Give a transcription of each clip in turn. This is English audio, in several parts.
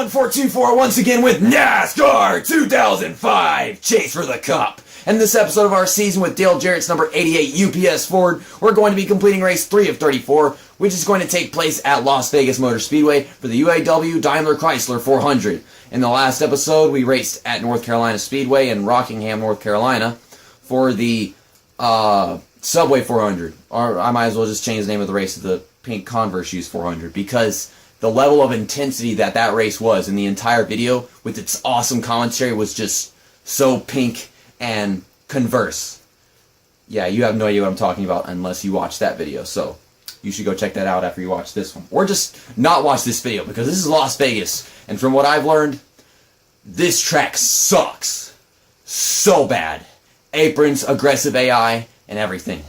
1424 once again with NASCAR 2005 Chase for the Cup. And this episode of our season with Dale Jarrett's number 88 UPS Ford, we're going to be completing race 3 of 34, which is going to take place at Las Vegas Motor Speedway for the UAW Daimler Chrysler 400. In the last episode, we raced at North Carolina Speedway in Rockingham, North Carolina for the Subway 400. Or I might as well just change the name of the race to the Pink Converse Shoes 400 because the level of intensity that race was in the entire video with its awesome commentary was just so pink and converse. Yeah, you have no idea what I'm talking about unless you watch that video, so you should go check that out after you watch this one. Or just not watch this video because this is Las Vegas, and from what I've learned, this track sucks so bad. Aprons, aggressive AI, and everything.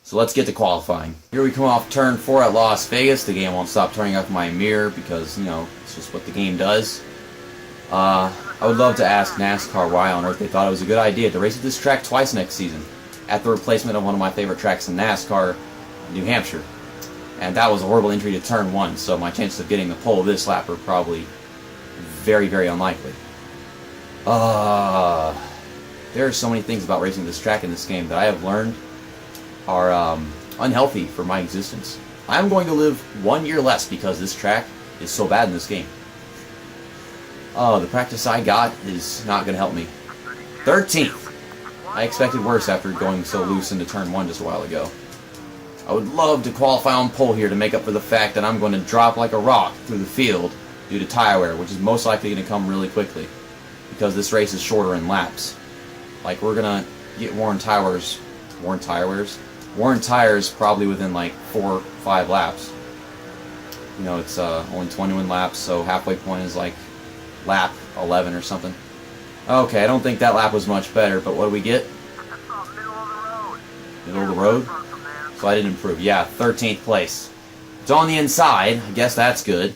So let's get to qualifying. Here we come off turn 4 at Las Vegas. The game won't stop turning off my mirror because, you know, it's just what the game does. I would love to ask NASCAR why on earth they thought it was a good idea to race at this track twice next season, at the replacement of one of my favorite tracks in NASCAR, New Hampshire. And that was a horrible entry to turn 1, so my chances of getting the pole this lap are probably very, very unlikely. There are so many things about racing this track in this game that I have learned are unhealthy for my existence. I'm going to live 1 year less because this track is so bad in this game. The practice I got is not going to help me. 13th. I expected worse after going so loose into turn 1 just a while ago. I would love to qualify on pole here to make up for the fact that I'm going to drop like a rock through the field due to tire wear, which is most likely going to come really quickly because this race is shorter in laps. Like, we're going to get worn tires probably within like 4 or 5 laps. You know, it's only 21 laps, so halfway point is like lap 11 or something. Okay, I don't think that lap was much better, but what do we get? Middle of the road? So I didn't improve. Yeah, 13th place. It's on the inside. I guess that's good.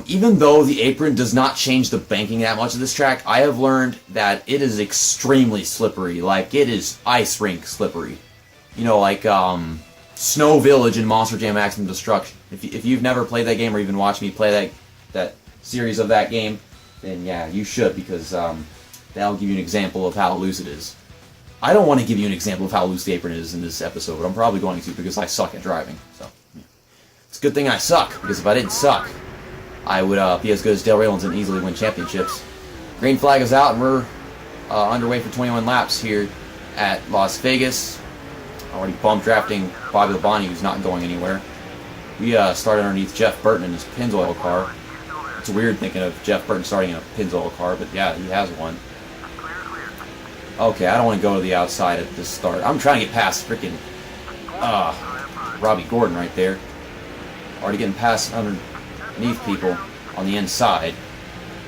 Even though the apron does not change the banking that much of this track, I have learned that it is extremely slippery. Like, it is ice rink slippery. You know, like Snow Village in Monster Jam Maximum Destruction. If you've never played that game or even watched me play that series of that game, then yeah, you should, because that'll give you an example of how loose it is. I don't want to give you an example of how loose the apron is in this episode, but I'm probably going to because I suck at driving. So yeah. It's a good thing I suck, because if I didn't suck, I would be as good as Dale Raylands and easily win championships. Green flag is out, and we're underway for 21 laps here at Las Vegas. Already bump drafting Bobby Labonte, who's not going anywhere. We started underneath Jeff Burton in his Pennzoil car. It's weird thinking of Jeff Burton starting in a Pennzoil car, but yeah, he has one. Okay, I don't want to go to the outside at this start. I'm trying to get past freaking Robbie Gordon right there. Already getting past underneath people on the inside.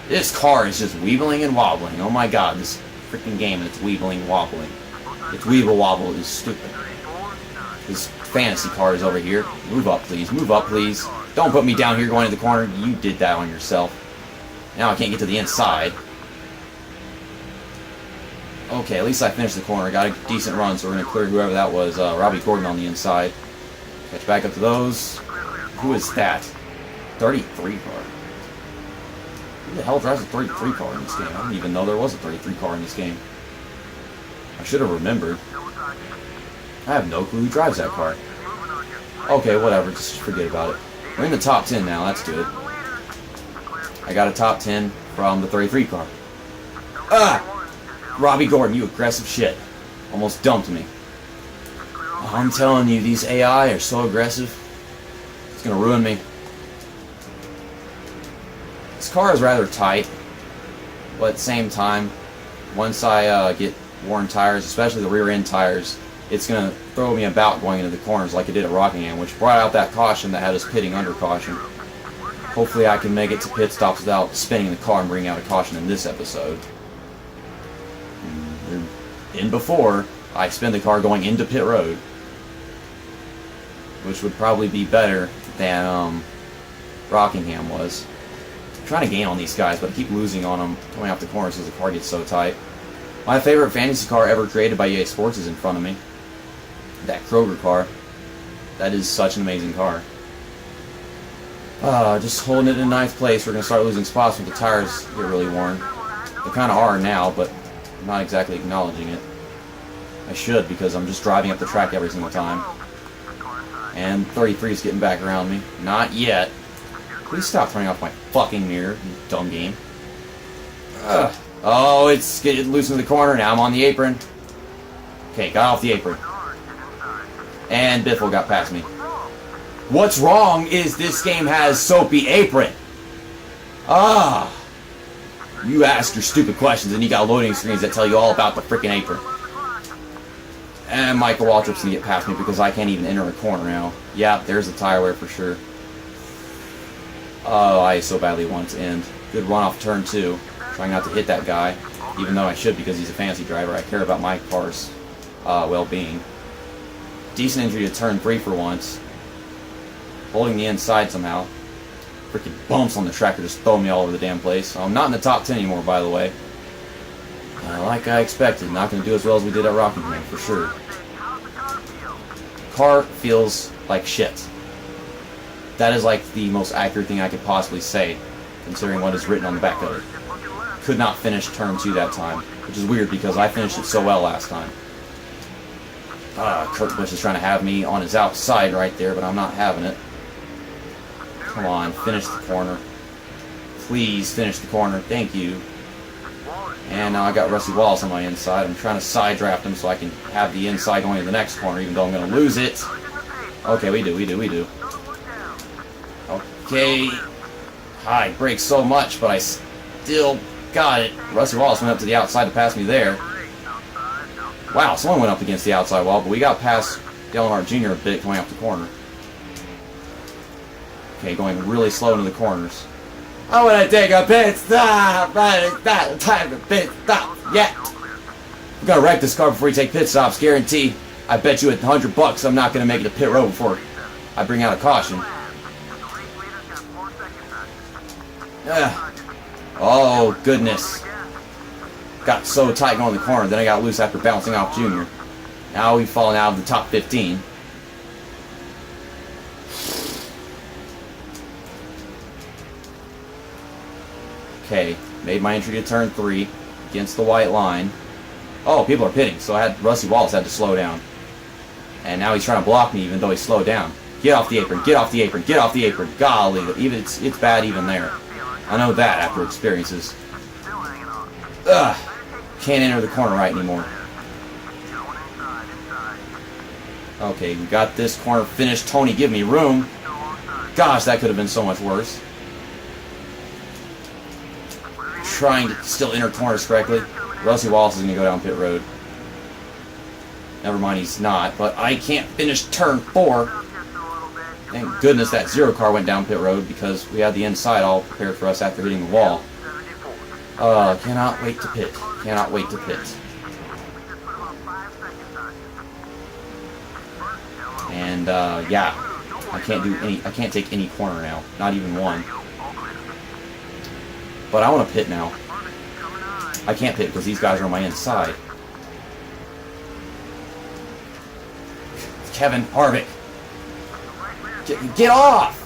This car is just weebling and wobbling. Oh my god, this freaking game, it's weebling, wobbling. Its weeble wobble is stupid. This fantasy car is over here. Move up, please. Move up, please. Don't put me down here going to the corner. You did that on yourself. Now I can't get to the inside. Okay, at least I finished the corner. I got a decent run, so we're going to clear whoever that was. Robbie Gordon on the inside. Catch back up to those. Who is that? 33 car. Who the hell drives a 33 car in this game? I didn't even know there was a 33 car in this game. I should have remembered. I have no clue who drives that car. Okay, whatever. Just forget about it. We're in the top 10 now. That's good. I got a top 10 from the 33 car. Robbie Gordon, you aggressive shit. Almost dumped me. I'm telling you, these AI are so aggressive. It's going to ruin me. This car is rather tight. But at the same time, once I get worn tires, especially the rear end tires, it's going to throw me about going into the corners like it did at Rockingham, which brought out that caution that had us pitting under caution. Hopefully I can make it to pit stops without spinning the car and bringing out a caution in this episode. In before, I spin the car going into pit road, which would probably be better than Rockingham was. I'm trying to gain on these guys, but I keep losing on them coming off the corners because the car gets so tight. My favorite fantasy car ever created by EA Sports is in front of me. That Kroger car. That is such an amazing car. Just holding it in ninth place. We're going to start losing spots when the tires get really worn. They kind of are now, but I'm not exactly acknowledging it. I should, because I'm just driving up the track every single time. And 33 is getting back around me. Not yet. Please stop turning off my fucking mirror, you dumb game. Oh, it's getting loose in the corner. Now I'm on the apron. Okay, got off the apron. And Biffle got past me. What's wrong is this game has soapy apron. You ask your stupid questions and you got loading screens that tell you all about the freaking apron. And Michael Waltrip's gonna get past me because I can't even enter a corner now. Yeah, there's the tire wear for sure. Oh, I so badly want to end. Good run off turn 2. Trying not to hit that guy, even though I should because he's a fancy driver. I care about my car's well-being. Decent injury to turn 3 for once. Holding the inside somehow. Freaking bumps on the track are just throwing me all over the damn place. I'm not in the top 10 anymore, by the way. Like I expected, not going to do as well as we did at Rockingham, for sure. Car feels like shit. That is like the most accurate thing I could possibly say, considering what is written on the back of it. Could not finish turn 2 that time, which is weird because I finished it so well last time. Kurt Busch is trying to have me on his outside right there, but I'm not having it. Come on, finish the corner. Please finish the corner. Thank you. And now I got Rusty Wallace on my inside. I'm trying to side draft him so I can have the inside going to the next corner, even though I'm going to lose it. Okay, we do. Okay. I brake so much, but I still got it. Rusty Wallace went up to the outside to pass me there. Wow, someone went up against the outside wall, but we got past Dale Earnhardt Jr. a bit going off the corner. Okay, going really slow into the corners. I want to take a pit stop! Time to pit stop! Yeah! We gotta wreck this car before we take pit stops, guarantee. I bet you $100 I'm not gonna make it to pit road before I bring out a caution. Oh, goodness. Got so tight going in the corner, then I got loose after bouncing off Junior. Now we've fallen out of the top 15. Okay, made my entry to turn 3 against the white line. Oh, people are pitting, so Rusty Wallace had to slow down. And now he's trying to block me even though he slowed down. Get off the apron, get off the apron, get off the apron. Golly, even it's bad even there. I know that after experiences. Can't enter the corner right anymore. Okay, we got this corner finished. Tony, give me room. Gosh, that could have been so much worse. Trying to still enter corners correctly. Rusty Wallace is going to go down pit road. Never mind, he's not. But I can't finish turn 4. Thank goodness that 0 car went down pit road because we had the inside all prepared for us after hitting the wall. Cannot wait to pit. Cannot wait to pit. And yeah, I can't take any corner now. Not even one. But I want to pit now. I can't pit because these guys are on my inside. Kevin Harvick. Get off!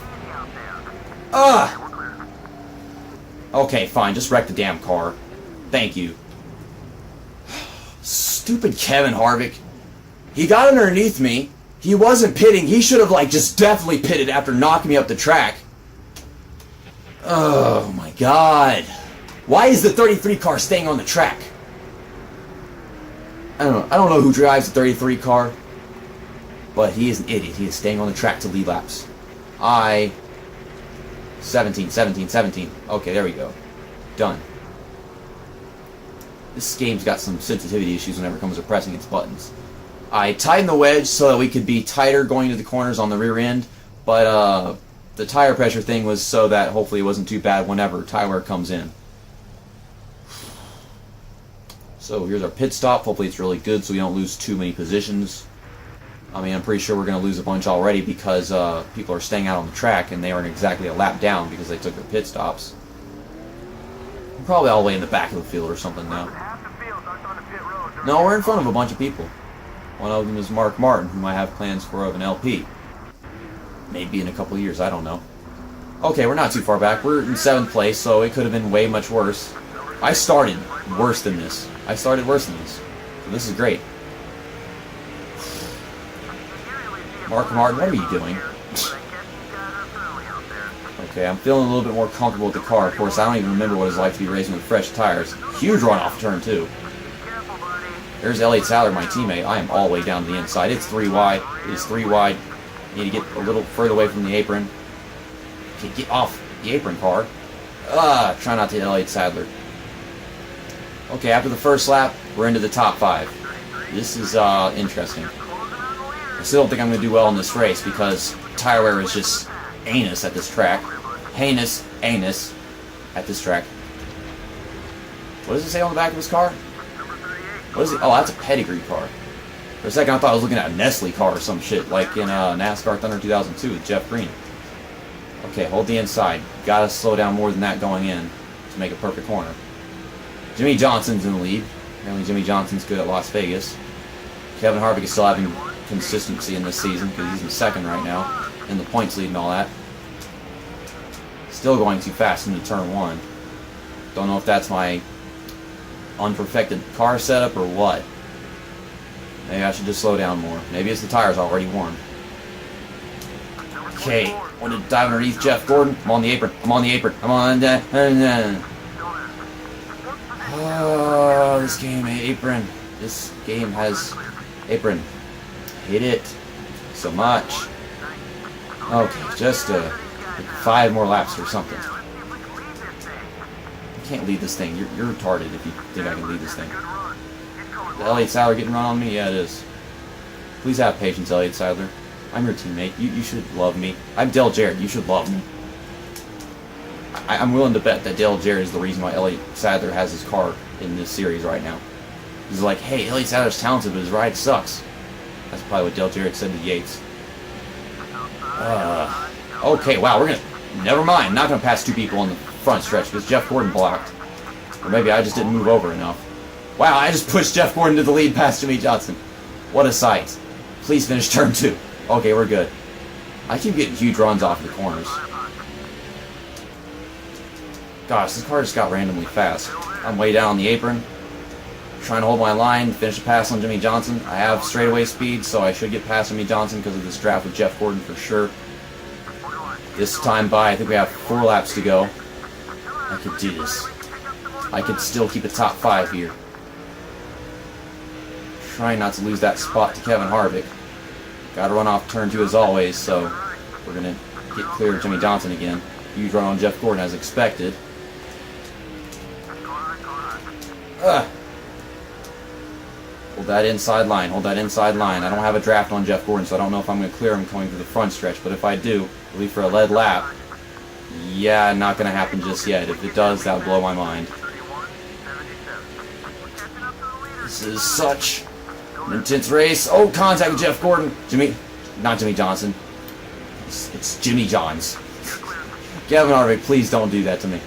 Okay, fine. Just wreck the damn car. Thank you. Stupid Kevin Harvick. He got underneath me. He wasn't pitting. He should have, like, just definitely pitted after knocking me up the track. Oh, my God. Why is the 33 car staying on the track? I don't know who drives the 33 car. But he is an idiot. He is staying on the track to lead laps. 17. Okay, there we go. Done. This game's got some sensitivity issues whenever it comes to pressing its buttons. I tightened the wedge so that we could be tighter going to the corners on the rear end, but the tire pressure thing was so that hopefully it wasn't too bad whenever tire wear comes in. So here's our pit stop. Hopefully it's really good so we don't lose too many positions. I mean, I'm pretty sure we're going to lose a bunch already because people are staying out on the track and they aren't exactly a lap down because they took their pit stops. I'm probably all the way in the back of the field or something now. No, we're in front of a bunch of people. One of them is Mark Martin, whom I have plans for of an LP. Maybe in a couple of years, I don't know. Okay, we're not too far back. We're in 7th place, so it could have been way much worse. I started worse than this. So this is great. Martin, what are you doing? Okay, I'm feeling a little bit more comfortable with the car. Of course, I don't even remember what it's like to be racing with fresh tires. Huge run off turn 2. There's Elliott Sadler, my teammate. I am all the way down to the inside. It's 3 wide. It is 3 wide. Need to get a little further away from the apron. Okay, get off the apron, car. Try not to hit Elliott Sadler. Okay, after the first lap, we're into the top 5. This is interesting. I still don't think I'm going to do well in this race because tire wear is just anus at this track. Heinous anus at this track. What does it say on the back of his car? What is it? Oh, that's a pedigree car. For a second, I thought I was looking at a Nestle car or some shit, like in NASCAR Thunder 2002 with Jeff Green. Okay, hold the inside. Gotta slow down more than that going in to make a perfect corner. Jimmy Johnson's in the lead. Apparently Jimmy Johnson's good at Las Vegas. Kevin Harvick is still having consistency in this season because he's in 2nd right now, in the points lead and all that. Still going too fast into turn 1. Don't know if that's my unperfected car setup or what. Maybe I should just slow down more. Maybe it's the tires already warm. Okay, want to dive underneath Jeff Gordon. I'm on the apron. I'm on the apron. I'm on the... Oh, this game, apron. This game has apron. Hate it so much. Okay, just 5 more laps or something. I can't lead this thing. You're retarded if you think I can lead this thing. The Elliott Sadler getting run on me? Yeah, it is. Please have patience, Elliott Sadler. I'm your teammate. You should love me. I'm Dale Jarrett. You should love me. I'm willing to bet that Dale Jarrett is the reason why Elliott Sadler has his car in this series right now. He's like, hey, Elliott Sadler's talented, but his ride sucks. That's probably what Dale Jarrett said to Yates. Okay, wow, we're gonna... Never mind, not gonna pass 2 people on the front stretch because Jeff Gordon blocked. Or maybe I just didn't move over enough. Wow, I just pushed Jeff Gordon to the lead past Jimmy Johnson. What a sight. Please finish turn 2. Okay, we're good. I keep getting huge runs off the corners. Gosh, this car just got randomly fast. I'm way down on the apron. Trying to hold my line, finish a pass on Jimmy Johnson. I have straightaway speed, so I should get past Jimmy Johnson because of this draft with Jeff Gordon for sure. This time by, I think we have 4 laps to go. I could do this. I could still keep a top 5 here. Trying not to lose that spot to Kevin Harvick. Gotta run off turn 2 as always, so we're gonna get clear of Jimmy Johnson again. Huge run on Jeff Gordon as expected. Hold that inside line. Hold that inside line. I don't have a draft on Jeff Gordon, so I don't know if I'm going to clear him going through the front stretch. But if I do, leave for a lead lap. Yeah, not going to happen just yet. If it does, that would blow my mind. This is such an intense race. Oh, contact with Jeff Gordon. Not Jimmy Johnson. It's Jimmy Johns. Kevin Harvick, please don't do that to me.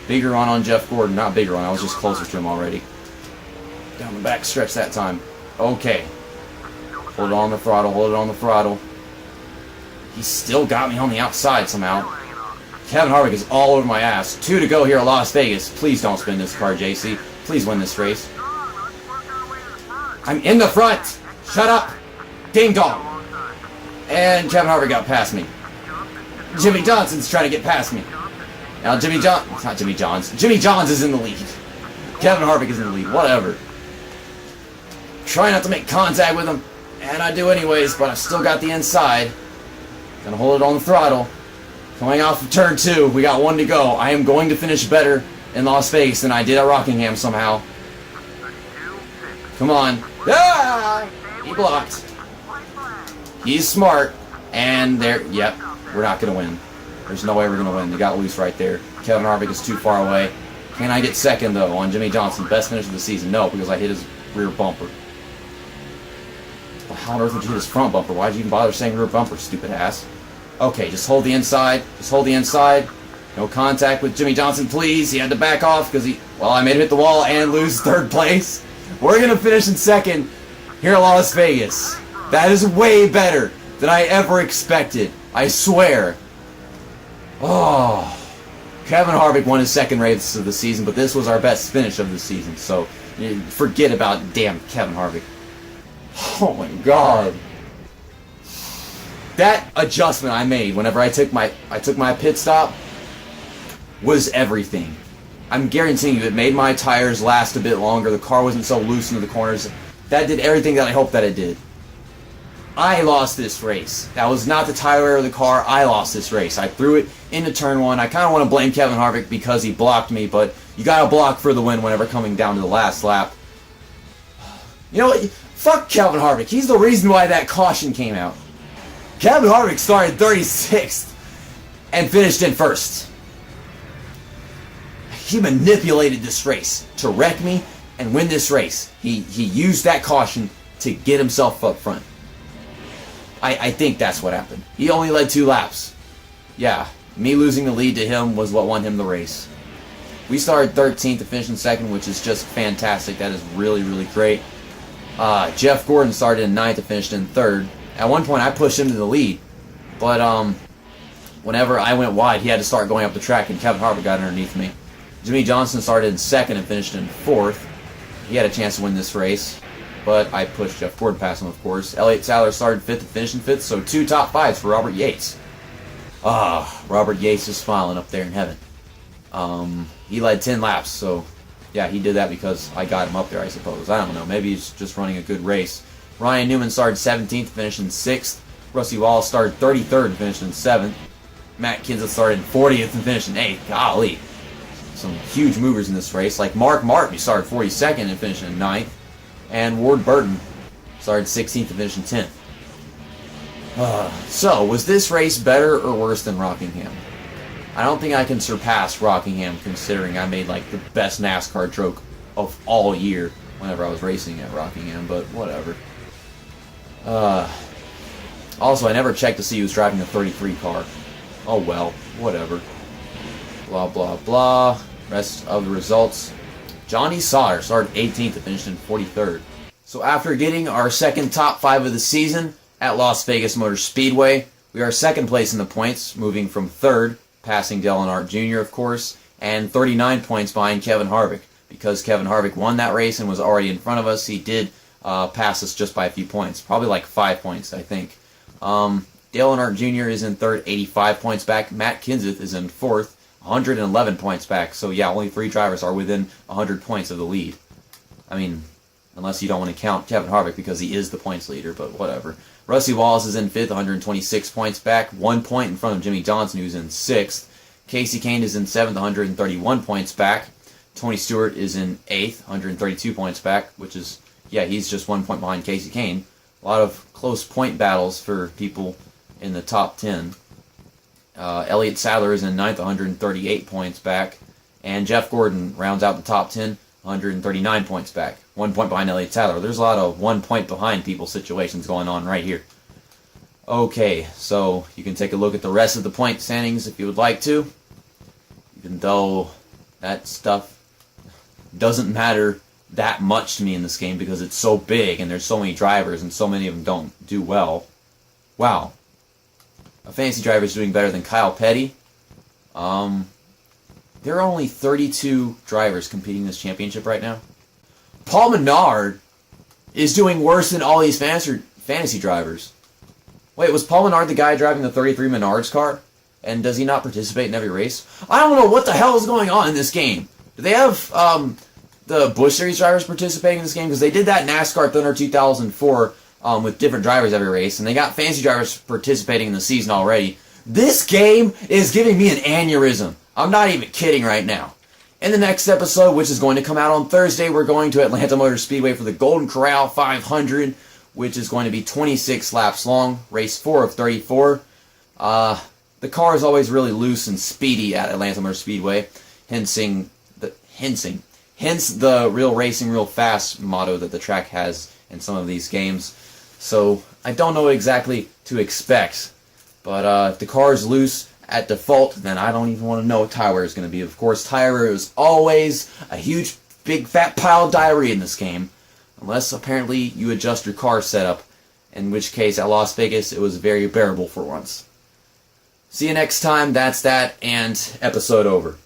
Bigger run on Jeff Gordon. Not bigger run. I was just closer to him already. Down the back stretch that time. Okay. Hold it on the throttle. Hold it on the throttle. He still got me on the outside somehow. Kevin Harvick is all over my ass. 2 to go here at Las Vegas. Please don't spin this car, JC. Please win this race. I'm in the front. Shut up. Ding dong. And Kevin Harvick got past me. Jimmy Johnson's trying to get past me. Now Jimmy Johns is in the lead. Kevin Harvick is in the lead. Whatever. Try not to make contact with him. And I do anyways, but I've still got the inside. Gonna hold it on the throttle. Coming off of turn 2. We got 1 to go. I am going to finish better in Las Vegas than I did at Rockingham somehow. Come on. Ah! He blocked. He's smart. And there, yep, we're not going to win. There's no way we're going to win. They got loose right there. Kevin Harvick is too far away. Can I get second, though, on Jimmy Johnson? Best finish of the season? No, because I hit his rear bumper. Well, how on earth would you hit his front bumper? Why'd you even bother saying rear bumper, stupid ass? Okay, just hold the inside. Just hold the inside. No contact with Jimmy Johnson, please. He had to back off because I made him hit the wall and lose 3rd place. We're going to finish in 2nd here at Las Vegas. That is way better than I ever expected. I swear. Oh, Kevin Harvick won his second race of the season, but this was our best finish of the season, so forget about damn Kevin Harvick. Oh my god. That adjustment I made whenever I took my pit stop was everything. I'm guaranteeing you it made my tires last a bit longer, the car wasn't so loose into the corners. That did everything that I hoped that it did. I lost this race. That was not the tire wear of the car. I lost this race. I threw it into turn one. I kind of want to blame Kevin Harvick because he blocked me, but you got to block for the win whenever coming down to the last lap. You know what? Fuck Kevin Harvick. He's the reason why that caution came out. Kevin Harvick started 36th and finished in first. He manipulated this race to wreck me and win this race. He used that caution to get himself up front. I think that's what happened. He only led 2 laps. Yeah, me losing the lead to him was what won him the race. We started 13th to finish in second, which is just fantastic. That is really, really great. Jeff Gordon started in 9th to finish in 3rd. At one point, I pushed him to the lead. But whenever I went wide, he had to start going up the track, and Kevin Harvick got underneath me. Jimmy Johnson started in 2nd and finished in 4th. He had a chance to win this race, but I pushed Jeff Gordon past him, of course. Elliott Sadler started 5th and finished in 5th, so 2 top 5s for Robert Yates. Robert Yates is smiling up there in heaven. He led 10 laps, so yeah, he did that because I got him up there, I suppose. I don't know, maybe he's just running a good race. Ryan Newman started 17th, finished in 6th. Rusty Wallace started 33rd and finished in 7th. Matt Kenseth started 40th and finished in 8th. Golly. Some huge movers in this race, like Mark Martin, who started 42nd and finished in 9th. And Ward Burton started 16th and finished in 10th. So, was this race better or worse than Rockingham? I don't think I can surpass Rockingham, considering I made like the best NASCAR joke of all year whenever I was racing at Rockingham, but whatever. Also, I never checked to see who was driving the 33 car. Oh well, whatever. Blah, blah, blah. Rest of the results. Johnny Sauter started 18th and finished in 43rd. So after getting our second top 5 of the season at Las Vegas Motor Speedway, we are second place in the points, moving from 3rd, passing Dale Earnhardt Jr., of course, and 39 points behind Kevin Harvick. Because Kevin Harvick won that race and was already in front of us, he did pass us just by a few points. Probably like 5 points, I think. Dale Earnhardt Jr. is in 3rd, 85 points back. Matt Kenseth is in 4th, 111 points back. So yeah, only 3 drivers are within 100 points of the lead. I mean, unless you don't want to count Kevin Harvick because he is the points leader, but whatever. Rusty Wallace is in 5th, 126 points back, 1 point in front of Jimmy Johnson, who's in 6th. Casey Kane is in 7th, 131 points back. Tony Stewart is in 8th, 132 points back, which is, yeah, he's just 1 point behind Casey Kane. A lot of close point battles for people in the top 10. Elliott Sadler is in 9th, 138 points back. And Jeff Gordon rounds out the top 10, 139 points back. 1 point behind Elliott Sadler. There's a lot of 1 point behind people situations going on right here. Okay, so you can take a look at the rest of the point standings if you would like to. Even though that stuff doesn't matter that much to me in this game because it's so big and there's so many drivers and so many of them don't do well. Wow. A fantasy driver is doing better than Kyle Petty. There are only 32 drivers competing in this championship right now. Paul Menard is doing worse than all these fantasy drivers. Wait, was Paul Menard the guy driving the 33 Menards car? And does he not participate in every race? I don't know what the hell is going on in this game. Do they have the Busch Series drivers participating in this game? Because they did that NASCAR Thunder 2004 with different drivers every race, and they got fantasy drivers participating in the season already. This game is giving me an aneurysm. I'm not even kidding right now. In the next episode, which is going to come out on Thursday, we're going to Atlanta Motor Speedway for the Golden Corral 500, which is going to be 26 laps long, race 4 of 34. The car is always really loose and speedy at Atlanta Motor Speedway, hence the real racing, real fast motto that the track has in some of these games. So I don't know exactly to expect, but if the car is loose at default, then I don't even want to know what tire wear is going to be. Of course, tire wear is always a huge, big, fat pile of diarrhea in this game, unless apparently you adjust your car setup, in which case at Las Vegas it was very bearable for once. See you next time. That's that, and episode over.